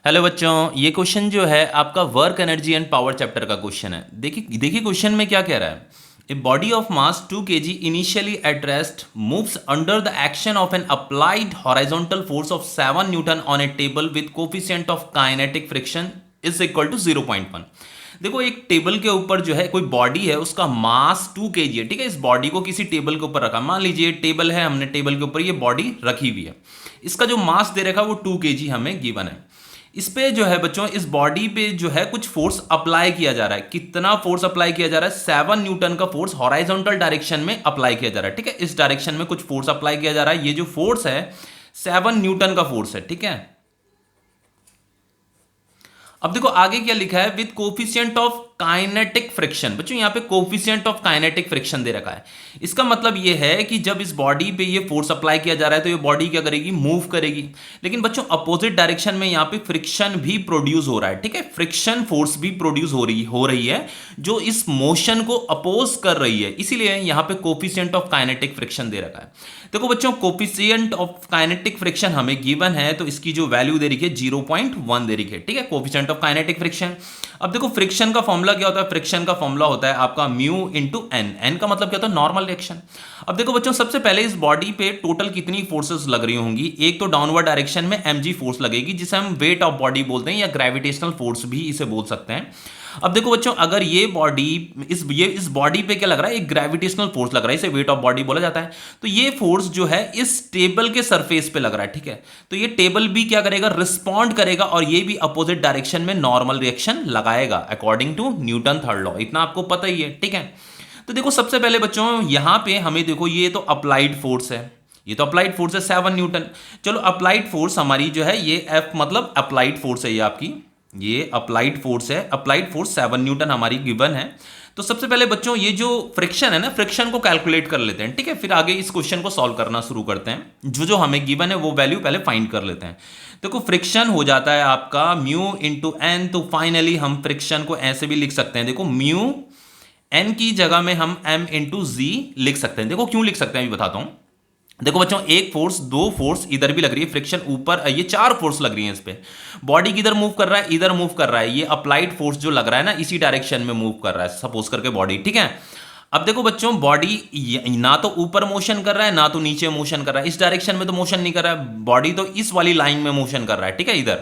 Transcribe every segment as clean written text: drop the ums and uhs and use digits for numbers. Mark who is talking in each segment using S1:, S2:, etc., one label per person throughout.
S1: Hello बच्चों, ये question जो है आपका work energy and power chapter का क्वेश्चन है। देखिए देखिए क्वेश्चन में क्या कह रहा है। A body of mass 2 kg initially at rest moves under the action of an applied horizontal force of 7 newton on a table with coefficient of kinetic friction is equal to 0.1। देखो, एक table के ऊपर जो है कोई body है, उसका मास 2 kg है। ठीक है, इस बॉडी को किसी टेबल के ऊपर रखा, मान लीजिए टेबल है, हमने टेबल के ऊपर ये बॉडी रखी हुई है। इसका जो मास दे रखा है वो 2 kg हमें गिवन है। इस पे जो है बच्चों, इस बॉडी पे जो है कुछ फोर्स अप्लाई किया जा रहा है। कितना फोर्स अप्लाई किया जा रहा है? 7 न्यूटन का फोर्स हॉरिजॉन्टल डायरेक्शन में अप्लाई किया जा रहा है। ठीक है, इस डायरेक्शन में कुछ फोर्स अप्लाई किया जा रहा है। ये जो फोर्स है 7 न्यूटन का फोर्स है। ठीक है, अब देखो आगे क्या लिखा है, with coefficient of kinetic friction. बच्चों यहाँ पे कोफिशिएंट ऑफ काइनेटिक फ्रिक्शन दे रखा है। इसका मतलब ये है कि जब इस बॉडी पे ये फोर्स अप्लाई किया जा रहा है तो ये बॉडी क्या करेगी? मूव करेगी। लेकिन बच्चों अपोजिट डायरेक्शन में यहाँ पे फ्रिक्शन भी प्रोड्यूस हो रहा है। ठीक है, फ्रिक्शन फोर्स भी प्रोड्यूस हो रही है जो इस मोशन को अपोज कर रही है। इसीलिए यहाँ पे कोफिशिएंट ऑफ काइनेटिक फ्रिक्शन दे रखा है। देखो बच्चों, कोफिशिएंट ऑफ काइनेटिक फ्रिक्शन हमें गिवन है, तो इसकी जो वैल्यू दे रखी है 0.1 दे रखी है। ठीक है, कोफिशिएंट ऑफ काइनेटिक फ्रिक्शन। अब देखो फ्रिक्शन का फॉर्मूला क्या होता है? फ्रिक्शन का फॉर्मूला होता है आपका म्यू इंटू एन। एन का मतलब क्या होता है? Normal reaction. अब देखो बच्चों, सबसे पहले इस बॉडी पे टोटल कितनी फोर्सेस लग रही होंगी? एक तो डाउनवर्ड डायरेक्शन में mg फोर्स लगेगी, जिसे हम वेट ऑफ बॉडी बोलते हैं या ग्रेविटेशनल फोर्स भी इसे बोल सकते हैं। अब देखो बच्चों, अगर ये बॉडी इस बॉडी पे क्या लग रहा है? एक ग्रेविटेशनल फोर्स लग रहा है, इसे वेट ऑफ बॉडी बोला जाता है। तो ये फोर्स जो है इस टेबल के सरफेस पे लग रहा है। ठीक है, तो ये टेबल भी क्या करेगा? रिस्पॉन्ड करेगा, और ये भी अपोजिट डायरेक्शन में नॉर्मल रिएक्शन लगाएगा according to Newton third law. इतना आपको पता ही है। ठीक है, तो देखो सबसे पहले बच्चों यहां पे हमें देखो, ये तो अप्लाइड फोर्स है, ये तो अप्लाइड फोर्स है 7 न्यूटन। चलो अप्लाइड फोर्स हमारी जो है ये एफ मतलब अप्लाइड फोर्स है, ये आपकी ये अप्लाइड फोर्स है। अप्लाइड फोर्स 7 न्यूटन हमारी गिवन है। तो सबसे पहले बच्चों ये जो फ्रिक्शन है ना, फ्रिक्शन को कैलकुलेट कर लेते हैं। ठीक है, फिर आगे इस क्वेश्चन को सॉल्व करना शुरू करते हैं। जो जो हमें गिवन है वो वैल्यू पहले फाइंड कर लेते हैं। देखो फ्रिक्शन हो जाता है आपका म्यू इंटू एन। तो फाइनली हम फ्रिक्शन को ऐसे भी लिख सकते हैं। देखो म्यू एन की जगह में हम एम इंटू जी लिख सकते हैं। देखो क्यों लिख सकते हैं अभी बताता हूं। देखो बच्चों, एक फोर्स, दो फोर्स इधर भी लग रही है, फ्रिक्शन ऊपर, ये 4 फोर्स लग रही है इस पे। बॉडी किधर मूव कर रहा है? इधर मूव कर रहा है। ये अप्लाइड फोर्स जो लग रहा है ना, इसी डायरेक्शन में मूव कर रहा है, सपोज करके बॉडी। ठीक है, अब देखो बच्चों, बॉडी ना तो ऊपर मोशन कर रहा है ना तो नीचे मोशन कर रहा है। इस डायरेक्शन में तो मोशन नहीं कर रहा है, बॉडी तो इस वाली लाइन में मोशन कर रहा है। ठीक है, इधर।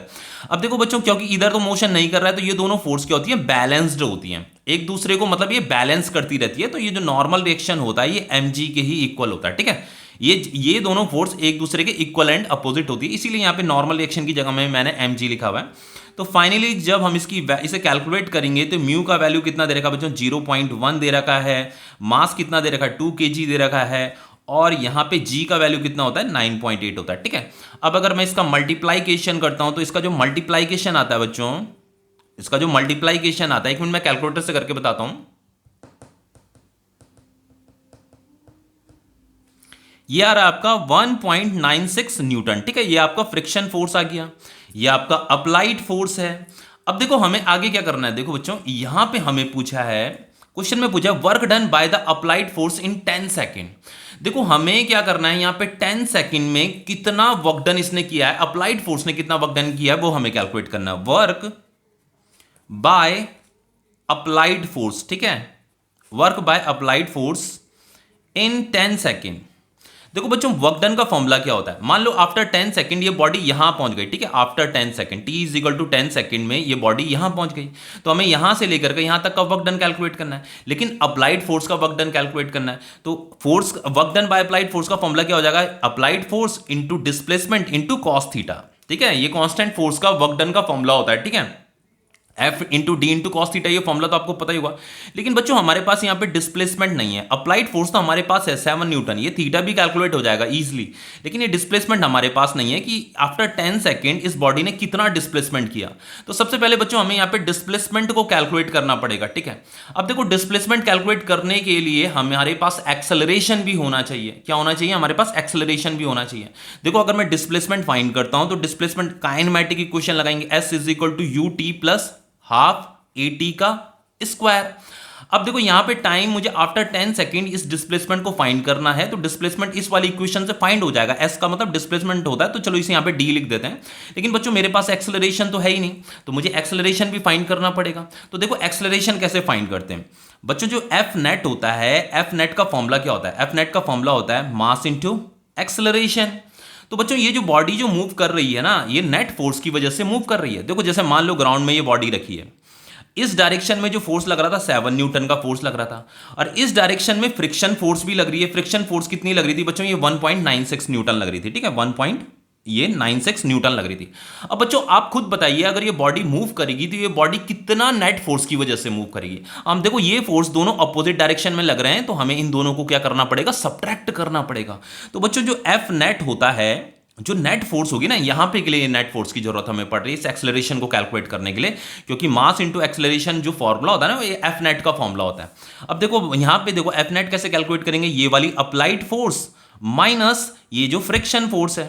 S1: अब देखो बच्चों, क्योंकि इधर तो मोशन नहीं कर रहा है, तो ये दोनों फोर्स क्या होती है? बैलेंस्ड होती हैं एक दूसरे को, मतलब ये बैलेंस करती रहती है। तो ये जो नॉर्मल रिएक्शन होता है ये mg के ही इक्वल होता है। ठीक है, ये दोनों फोर्स एक दूसरे के इक्वल एंड अपोजिट होती है, इसीलिए यहाँ पे नॉर्मल रिएक्शन की जगह में मैंने mg लिखा हुआ है। तो फाइनली जब हम इसे कैलकुलेट करेंगे तो म्यू का वैल्यू कितना दे रखा है बच्चों? 0.1 दे रखा है। मास कितना दे रखा है? 2 kg दे रखा है। और यहाँ पे g का वैल्यू कितना होता है? 9.8 होता है। ठीक है, अब अगर मैं इसका मल्टीप्लाइकेशन करता हूं तो इसका जो मल्टीप्लाइकेशन आता है बच्चों, इसका जो मल्टीप्लाइकेशन आता है, 1 मिनट मैं कैलकुलेटर से करके बताता हूं। ये आ रहा है आपका 1.96 न्यूटन। ठीक है, ये आपका फ्रिक्शन फोर्स आ गया, ये आपका अप्लाइड फोर्स है। अब देखो हमें आगे क्या करना है। देखो बच्चों, यहां पे हमें पूछा है, क्वेश्चन में पूछा work done by the applied force in 10 second. देखो हमें क्या करना है, यहां पे 10 सेकेंड में कितना वर्क डन इसने किया है, अप्लाइड फोर्स ने कितना वर्क डन किया है, वो हमें कैलकुलेट करना है। Work by applied force. ठीक है, work by applied force in 10 second. देखो बच्चों, वर्क डन का फॉर्मूला क्या होता है? मान लो आफ्टर 10 सेकंड ये बॉडी यहां पहुंच गई। ठीक है, after 10 second t is equal to 10 second में ये बॉडी यहां पहुंच गई, तो हमें यहां से लेकर के यहां तक का वर्क डन कैलकुलेट करना है। लेकिन अप्लाइड फोर्स का वर्क डन कैलकुलेट करना है, तो force work done by applied force का फॉर्मूला क्या हो जाएगा? Applied force into displacement into cos theta. ठीक है, ये कांस्टेंट फोर्स का वर्क डन का फॉर्मूला होता है। ठीक है, F into D into cos theta, ये फॉर्मूला तो आपको पता ही होगा। लेकिन बच्चों हमारे पास यहाँ पे डिस्प्लेसमेंट नहीं है। अप्लाइड फोर्स तो हमारे पास है 7 न्यूटन, ये थीटा भी कैलकुलेट हो जाएगा इजीली। लेकिन ये डिस्प्लेसमेंट हमारे पास नहीं है कि आफ्टर 10 सेकेंड इस बॉडी ने कितना डिस्प्लेसमेंट किया। तो सबसे पहले बच्चों हमें यहाँ पे डिस्प्लेसमेंट को कैलकुलेट करना पड़ेगा। ठीक है, अब देखो डिस्प्लेसमेंट कैलकुलेट करने के लिए हमारे पास एक्सेलरेशन भी होना चाहिए। क्या होना चाहिए? हमारे पास एक्सेलरेशन भी होना चाहिए। देखो अगर मैं डिस्प्लेसमेंट फाइंड करता हूं तो डिस्प्लेसमेंट काइनेमेटिक इक्वेशन लगाएंगे, s is equal to u t plus half a t का स्क्वायर। अब देखो यहाँ पे टाइम मुझे आफ्टर 10 सेकेंड इस डिस्प्लेसमेंट को फाइंड करना है, तो डिस्प्लेसमेंट इस वाली इक्वेशन से फाइंड हो जाएगा। एस का मतलब डिस्प्लेसमेंट होता है, तो चलो इसे यहाँ पे डी लिख देते हैं। लेकिन बच्चों मेरे पास एक्सेलरेशन तो है ही नहीं, तो मुझे एक्सेलरेशन भी फाइंड करना पड़ेगा। तो देखो एक्सेलरेशन कैसे फाइंड करते हैं बच्चों, जो एफ नेट होता है, एफ नेट का फॉर्मूला क्या होता है? एफ नेट का फॉर्मूला होता है मास इंटू एक्सेलरेशन। तो बच्चों ये जो बॉडी जो मूव कर रही है ना, ये नेट फोर्स की वजह से मूव कर रही है। देखो जैसे मान लो ग्राउंड में ये बॉडी रखी है, इस डायरेक्शन में जो फोर्स लग रहा था 7 न्यूटन का फोर्स लग रहा था, और इस डायरेक्शन में फ्रिक्शन फोर्स भी लग रही है। फ्रिक्शन फोर्स कितनी लग रही थी बच्चों? ये 1.96 न्यूटन लग रही थी, ठीक है, 1.96 न्यूटन लग रही थी। अब बच्चों आप खुद बताइए, अगर ये बॉडी मूव करेगी तो ये बॉडी कितना नेट फोर्स की वजह से मूव करेगी? हम देखो ये फोर्स दोनों अपोजिट डायरेक्शन में लग रहे हैं, तो हमें इन दोनों को क्या करना पड़ेगा? सब्ट्रैक्ट करना पड़ेगा। तो बच्चों जो एफ नेट होता है, जो नेट फोर्स होगी ना, यहां पे के लिए नेट फोर्स की जरूरत हमें पड़ रही है इस एक्सेलरेशन को कैलकुलेट करने के लिए, क्योंकि मास इनटू एक्सेलरेशन जो फॉर्मूला होता है ना, ये एफ नेट का फॉर्मूला होता है। अब देखो यहां पे देखो एफ नेट कैसे कैलकुलेट करेंगे? ये वाली अप्लाइड फोर्स माइनस ये जो फ्रिक्शन फोर्स है,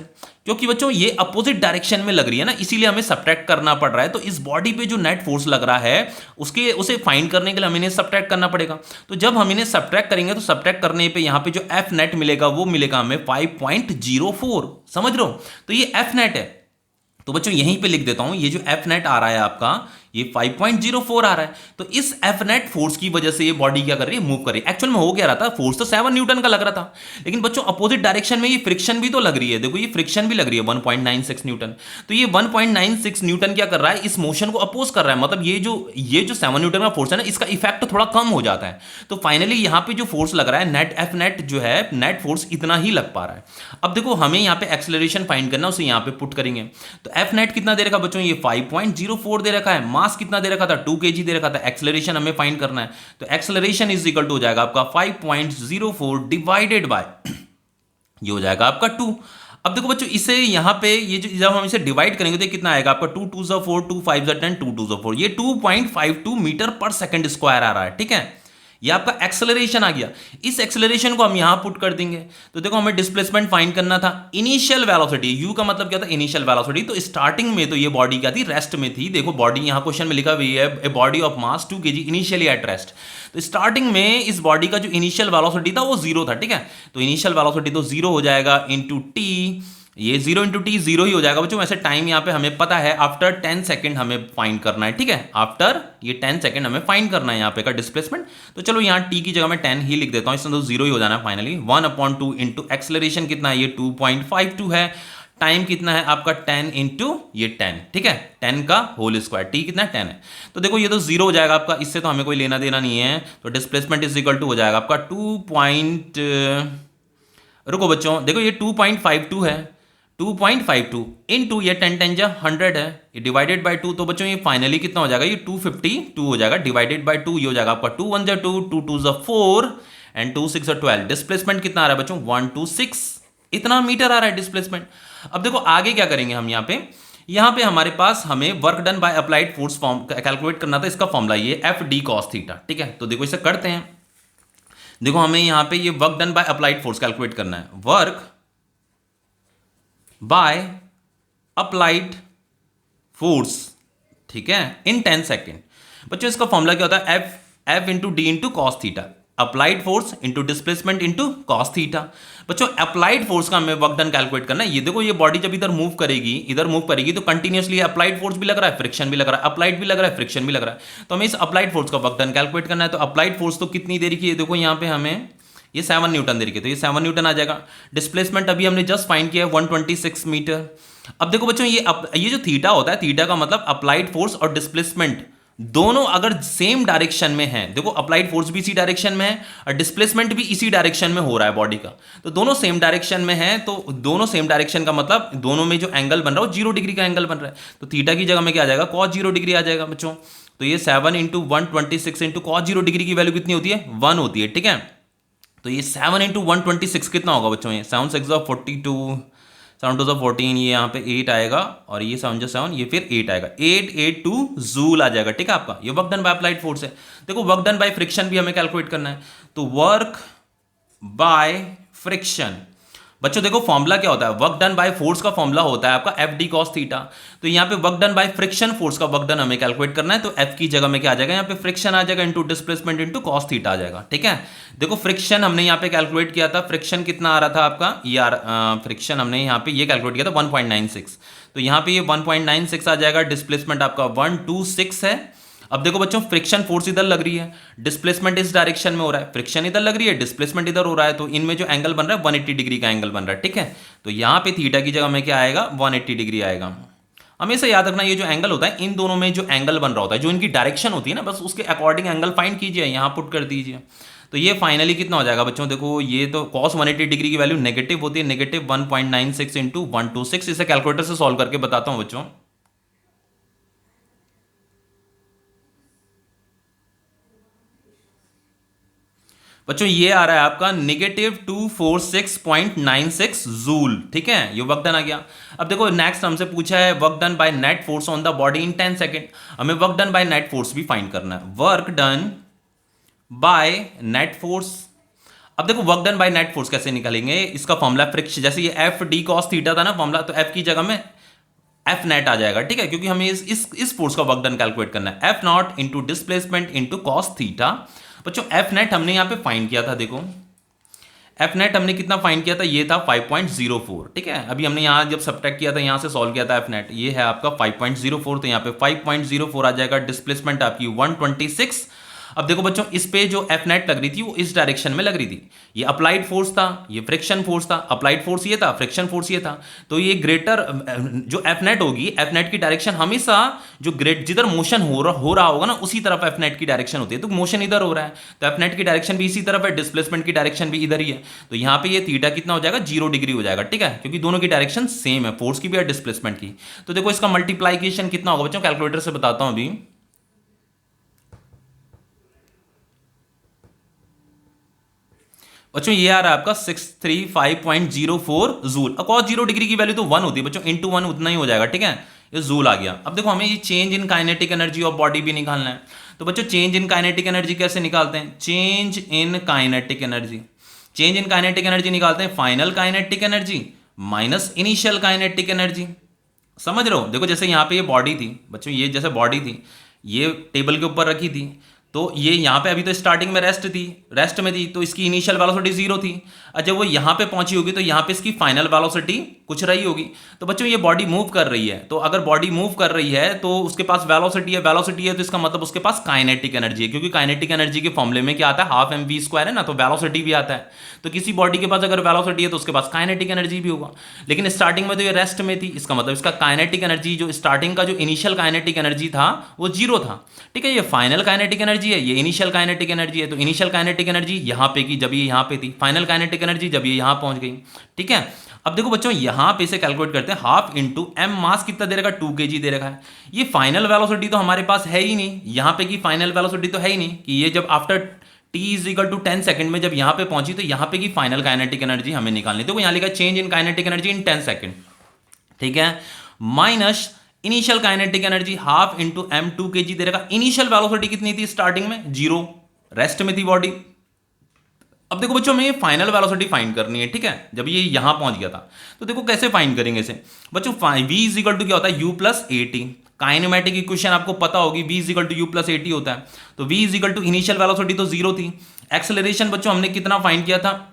S1: क्योंकि बच्चों ये अपोजिट डायरेक्शन में लग रही है ना, इसीलिए हमें सब्ट्रैक्ट करना पड़ रहा है। तो इस बॉडी पे जो नेट फोर्स लग रहा है उसे फाइंड करने के लिए हमें इन्हें सब्ट्रैक्ट करना पड़ेगा। तो जब हम इन्हें सब्ट्रैक्ट करेंगे तो सब्ट्रैक्ट करने पे यहाँ पे जो एफ नेट मिलेगा वो मिलेगा हमें 5.04। समझ रहे हो? तो ये एफ नेट है। तो बच्चों यहीं पे लिख देता हूं, ये जो एफ नेट आ रहा है आपका, ये 5.04 आ रहा है। तो इस एफ नेट फोर्स की वजह से ये बॉडी क्या कर रही है? मूव कर रही है। एक्चुअल में हो क्या रहा था? फोर्स तो 7 न्यूटन का लग रहा था, लेकिन बच्चों अपोजिट डायरेक्शन में ये फ्रिक्शन भी तो लग रही है। देखो ये फ्रिक्शन भी लग रही है 1.96 न्यूटन। तो ये 1.96 न्यूटन क्या कर रहा है? इस मोशन को अपोज कर रहा है। मतलब ये जो 7 न्यूटन का फोर्स है ना, इसका इफेक्ट थोड़ा कम हो जाता है। तो फाइनली यहां पे जो फोर्स लग रहा है नेट, एफ नेट जो है, नेट फोर्स इतना ही लग पा रहा है। अब देखो हमें यहाँ पे एक्सेलरेशन फाइंड करना, उसे यहाँ पे पुट करेंगे। तो एफ नेट कितना दे रखा बच्चों? ये 5.04 दे रखा है। मास कितना दे रखा था? 2 kg दे रखा था। एक्सेलरेशन हमें फाइंड करना है, तो एक्सेलरेशन इज इक्वल टू हो जाएगा आपका 5.04 डिवाइडेड बाय, ये हो जाएगा आपका 2। अब देखो बच्चों इसे यहां पे ये जो जब हम इसे डिवाइड करेंगे तो कितना आएगा आपका? 2 2 4, 2 5 10, 2 2 4, ये 2.52 मीटर पर सेकंड स्क्वायर आ रहा है, ठीक है। ये आपका एक्सेलरेशन आ गया। इस एक्सेलरेशन को हम यहां पुट कर देंगे। तो देखो हमें डिस्प्लेसमेंट फाइंड करना था। इनिशियल वेलोसिटी, यू का मतलब क्या था? Initial velocity. तो स्टार्टिंग में तो ये बॉडी क्या थी? रेस्ट में थी। देखो बॉडी यहां क्वेश्चन में लिखा हुआ है, a body of mass 2 kg initially at rest. तो स्टार्टिंग में इस बॉडी का जो इनिशियल वेलोसिटी था वो 0 था, ठीक है। तो इनिशियल वेलोसिटी तो 0 हो जाएगा इंटू टी, ये 0 इंटू टी 0 ही हो जाएगा बच्चों। वैसे टाइम यहाँ पे हमें पता है, आफ्टर 10 सेकंड हमें फाइंड करना है, ठीक है। आफ्टर ये 10 सेकंड हमें फाइंड करना है यहाँ पे का डिस्प्लेसमेंट। तो चलो यहाँ टी की जगह मैं 10 ही लिख देता हूँ, इसमें तो 0 ही हो जाना है फाइनली। 1/2 इंटू एक्सेलरेशन कितना है? ये 2.52 है। टाइम कितना है आपका? 10 इंटू ये 10, ठीक है, 10 का होल स्क्वायर। टी कितना है? 10 है। तो देखो ये तो 0 हो जाएगा आपका, इससे तो हमें कोई लेना देना नहीं है। तो डिस्प्लेसमेंट इज इक्वल टू हो जाएगा आपका 2. रुको बच्चों, देखो ये 2.52 है, 2.52 इंटू ये 10 10 जा 100 है, ये डिवाइडेड बाय 2। तो बच्चों ये फाइनली कितना हो जाएगा? ये 252 हो जाएगा, डिवाइडेड बाय 2। ये हो जाएगा आपका 2 1 जा 2, 2 2 जा 4 एंड 2 6 जा 12। डिस्प्लेसमेंट कितना आ रहा है बच्चों? 126 इतना मीटर आ रहा है डिस्प्लेसमेंट। अब देखो आगे क्या करेंगे हम यहाँ पे हमारे पास हमें work done by applied force form calculate करना था। इसका फॉर्मूला ये एफ डी कॉस थीटा, ठीक है। तो देखो इसे करते हैं। देखो हमें यहाँ पे ये work done by applied force calculate करना है। वर्क बाय अप्लाइड फोर्स, ठीक है, इन 10 सेकेंड। बच्चों इसका फॉर्मूला क्या होता है? F into D into cos theta. Applied force into displacement into cos theta. बच्चों अप्लाइड फोर्स का हमें वर्क डन कैलकुलेट करना है। ये देखो ये बॉडी जब इधर मूव करेगी तो कंटिन्यूअसली अप्लाइड फोर्स भी लग रहा है, फ्रिक्शन भी लग रहा है, अप्लाइड भी लग रहा है, फ्रिक्शन भी लग रहा है। तो हमें इस अप्लाइड फोर्स का वर्क डन कैलकुलेट करना है। तो अप्लाइड फोर्स तो कितनी देर की है? देखो यहाँ पे हमें ये 7 न्यूटन दे रही है, तो ये 7 न्यूटन आ जाएगा। डिस्प्लेसमेंट अभी हमने जस्ट फाइंड किया है 126 मीटर। अब देखो बच्चों ये जो थीटा होता है, थीटा का मतलब अप्लाइड फोर्स और डिस्प्लेसमेंट दोनों अगर सेम डायरेक्शन में है, देखो अप्लाइड फोर्स भी इसी डायरेक्शन में है और डिस्प्लेसमेंट भी इसी डायरेक्शन में हो रहा है बॉडी का, तो दोनों सेम डायरेक्शन में है। तो दोनों सेम डायरेक्शन का मतलब दोनों में जो एंगल बन रहा है वो 0 डिग्री का एंगल बन रहा है। तो थीटा की जगह में क्या आ जाएगा? cos 0 डिग्री आ जाएगा बच्चों। तो ये 7 इंटू 126 इंटू cos 0 डिग्री की वैल्यू कितनी होती है? 1 होती है, ठीक है। तो ये 7 इंटू 126 कितना होगा बच्चों? ये 7 6 42, 7 2 14, ये यहाँ पे 8 आएगा और ये 7 7, ये फिर 8 आएगा, 882 जूल आ जाएगा, ठीक है आपका। ये work done by applied force है। देखो वर्क डन बाय फ्रिक्शन भी हमें कैलकुलेट करना है। तो वर्क बाय फ्रिक्शन, बच्चों देखो फॉर्मूला क्या होता है, वर्क डन बाय फोर्स का फॉर्मूला होता है आपका एफ डी कॉस थीटा। तो यहाँ पे work done by friction force का वर्क डन हमें कैलकुलेट करना है, तो एफ की जगह में क्या आ जाएगा, यहाँ पे फ्रिक्शन आ जाएगा into displacement into cos theta आ जाएगा। ठीक है, देखो फ्रिक्शन हमने यहाँ पे कैलकुलेट किया था, फ्रिक्शन कितना आ रहा था आपका, ये फ्रिक्शन हमने यहाँ पे ये कैलकुलेट किया था 1.96, तो यहाँ पे ये 1.96 आ जाएगा, डिस्प्लेसमेंट आपका 126 है। अब देखो बच्चों फ्रिक्शन फोर्स इधर लग रही है, डिस्प्लेसमेंट इस डायरेक्शन में हो रहा है, फ्रिक्शन इधर लग रही है, डिस्प्लेसमेंट इधर हो रहा है, तो इनमें जो एंगल बन रहा है 180 डिग्री का एंगल बन रहा है। ठीक है, तो यहाँ पे थीटा की जगह में क्या आएगा, 180 डिग्री आएगा। हमेशा याद रखना ये जो एंगल होता है इन दोनों में जो एंगल बन रहा होता है, जो इनकी डायरेक्शन होती है ना, बस उसके अकॉर्डिंग एंगल फाइंड कीजिए, यहाँ पुट कर दीजिए। तो ये फाइनली कितना हो जाएगा बच्चों, देखो ये तो cos 180 डिग्री की वैल्यू नेगेटिव होती है, नेगेटिव 1.96 इंटू 126। इसे कैलकुलेटर से सॉल्व करके बताता हूँ बच्चों। बच्चों ये आ रहा है आपका नेगेटिव 246.96 जूल। ठीक है, ये वर्क डन आ गया। अब देखो नेक्स्ट हमसे पूछा है work done by net force on the body in 10 second. हमें work done by net force भी फाइंड करना है, work done by net force. अब देखो work done by net force कैसे निकालेंगे, इसका फॉर्मूला फ्रिक्शन, जैसे ये एफ डी कॉस थीटा था ना फॉर्मूला, तो एफ की जगह में एफ नेट आ जाएगा। ठीक है, क्योंकि हमें इस फोर्स का वर्क डन कैलकुलेट करना है, F not into displacement into cos theta. बच्चों एफ नेट हमने यहां पे फाइंड किया था, देखो एफ नेट हमने कितना फाइंड किया था, ये था 5.04। ठीक है, अभी हमने यहां जब सब्ट्रैक्ट किया था यहां से सॉल्व किया था, एफ नेट ये है आपका 5.04, तो यहां पे 5.04 आ जाएगा, डिस्प्लेसमेंट आपकी 126। अब देखो बच्चों इस पे जो एफ नेट लग रही थी वो इस डायरेक्शन में लग रही थी, ये अप्लाइड फोर्स था, ये फ्रिक्शन फोर्स था, अप्लाइड फोर्स ये था, फ्रिक्शन फोर्स ये था। तो ये ग्रेटर जो एफ नेट होगी, एफ नेट की डायरेक्शन हमेशा जो जिधर मोशन हो रहा होगा ना उसी तरफ एफ नेट की डायरेक्शन होती है। तो मोशन इधर हो रहा है तो एफ नेट की डायरेक्शन भी इसी तरफ है, डिस्प्लेसमेंट की डायरेक्शन भी इधर ही है, तो यहाँ पे ये थीटा कितना हो जाएगा, 0 डिग्री हो जाएगा। ठीक है, क्योंकि दोनों की डायरेक्शन सेम है, फोर्स की भी और डिस्प्लेसमेंट की। तो देखो इसका मल्टीप्लाइकेशन कितना होगा बच्चों, कैलकुलेटर से बताता हूं अभी। बच्चों ये आ रहा है आपका 635.04 जूल। अब cos 0 डिग्री की वैल्यू तो 1 होती है बच्चों, इंटू 1 उतना ही हो जाएगा। ठीक है, ये जूल आ गया। अब देखो हमें ये change in kinetic energy of body भी निकालना है। तो बच्चों चेंज इन काइनेटिक एनर्जी कैसे निकालते हैं, change in kinetic energy, change in kinetic energy निकालते हैं final kinetic energy minus initial kinetic energy. समझ रहे हो, देखो जैसे यहाँ पे ये बॉडी थी बच्चों, ये जैसे बॉडी थी, ये टेबल के ऊपर रखी थी, तो ये यहाँ पे अभी तो स्टार्टिंग में रेस्ट में थी, तो इसकी इनिशियल वेलोसिटी 0 थी। और जब वो यहाँ पे पहुंची होगी तो यहाँ पे इसकी फाइनल वेलोसिटी कुछ रही होगी। तो बच्चों ये बॉडी मूव कर रही है, तो अगर बॉडी मूव कर रही है तो उसके पास वेलोसिटी है, तो इसका मतलब उसके पास काइनेटिक एनर्जी है, क्योंकि काइनेटिक एनर्जी के फॉर्मूले में क्या आता है, हाफ एम वी स्क्वायर है ना, तो वेलोसिटी भी आता है। तो किसी बॉडी के पास अगर वेलोसिटी है तो उसके पास काइनेटिक एनर्जी भी होगा। लेकिन स्टार्टिंग में तो ये रेस्ट में थी, इसका मतलब इसका काइनेटिक एनर्जी जो स्टार्टिंग का जो इनिशियल काइनेटिक एनर्जी था वो 0 था। ठीक है, ये फाइनल काइनेटिक एनर्जी है, ये इनिशियल काइनेटिक एनर्जी है। तो इनिशियल काइनेटिक एनर्जी यहाँ पे की जब ये यहाँ पे थी, फाइनल काइनेटिक एनर्जी जब ये यहाँ पहुंच गई। ठीक है, अब देखो बच्चों यहाँ पे से कैलकुलेट करते हैं, हाफ इंटू एम मास कितना दे रखा है, 2 kg दे रखा है। ये फाइनल वेलोसिटी तो हमारे पास है ही नहीं, यहाँ पे की फाइनल वेलोसिटी तो है ही नहीं कि ये जब after t is equal to 10 second में जब यहाँ पे पहुंची तो यहाँ पे की फाइनल काइनेटिक एनर्जी हमें निकालनी। तो यहाँ लिखा change in kinetic energy in 10 second. ठीक है, minus initial kinetic energy half into m 2 kg दे रखा। इनिशियल वेलोसिटी कितनी थी स्टार्टिंग में, 0, रेस्ट में थी बॉडी। अब देखो बच्चों हमें फाइनल वेलोसिटी फाइंड करनी है। ठीक है, जब ये यहां पहुंच गया था तो देखो कैसे फाइंड करेंगे इसे बच्चों। v इज इक्वल टू क्या होता है, u plus a t. Kinematic equation आपको पता होगी, v is equal to u plus a t होता है। तो v is equal to initial velocity तो 0 थी, एक्सेलरेशन बच्चों हमने कितना फाइंड किया था,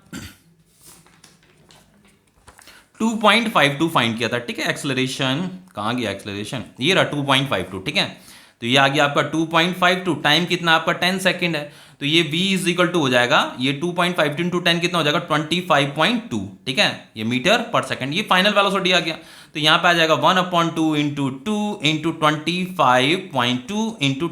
S1: 2.52 फाइंड किया था। ठीक है, एक्सेलरेशन कहां गया, एक्सेलरेशन ये रहा 2.52। ठीक है, तो ये आ गया आपका 2.52, टाइम कितना आपका 10 सेकंड है, तो ये v इज इक्वल टू हो जाएगा, ये 2.52 इंटू 10 कितना हो जाएगा 25.2। ठीक है, ये मीटर पर सेकंड, ये फाइनल वेलोसिटी आ गया। तो यहाँ पे आ जाएगा 1/2 इंटू 2 इंटू 25.2 इंटू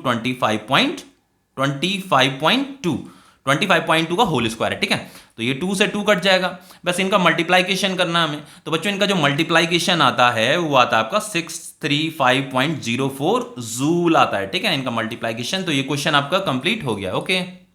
S1: 25.2 का होल स्क्वायर है। ठीक है, तो ये 2 से 2 कट जाएगा, बस इनका मल्टीप्लाइकेशन करना हमें। तो बच्चों इनका जो मल्टीप्लाइकेशन आता है वो आता है आपका 635.04 जूल आता है। ठीक है, इनका मल्टीप्लाइकेशन। तो ये क्वेश्चन आपका कंप्लीट हो गया। ओके।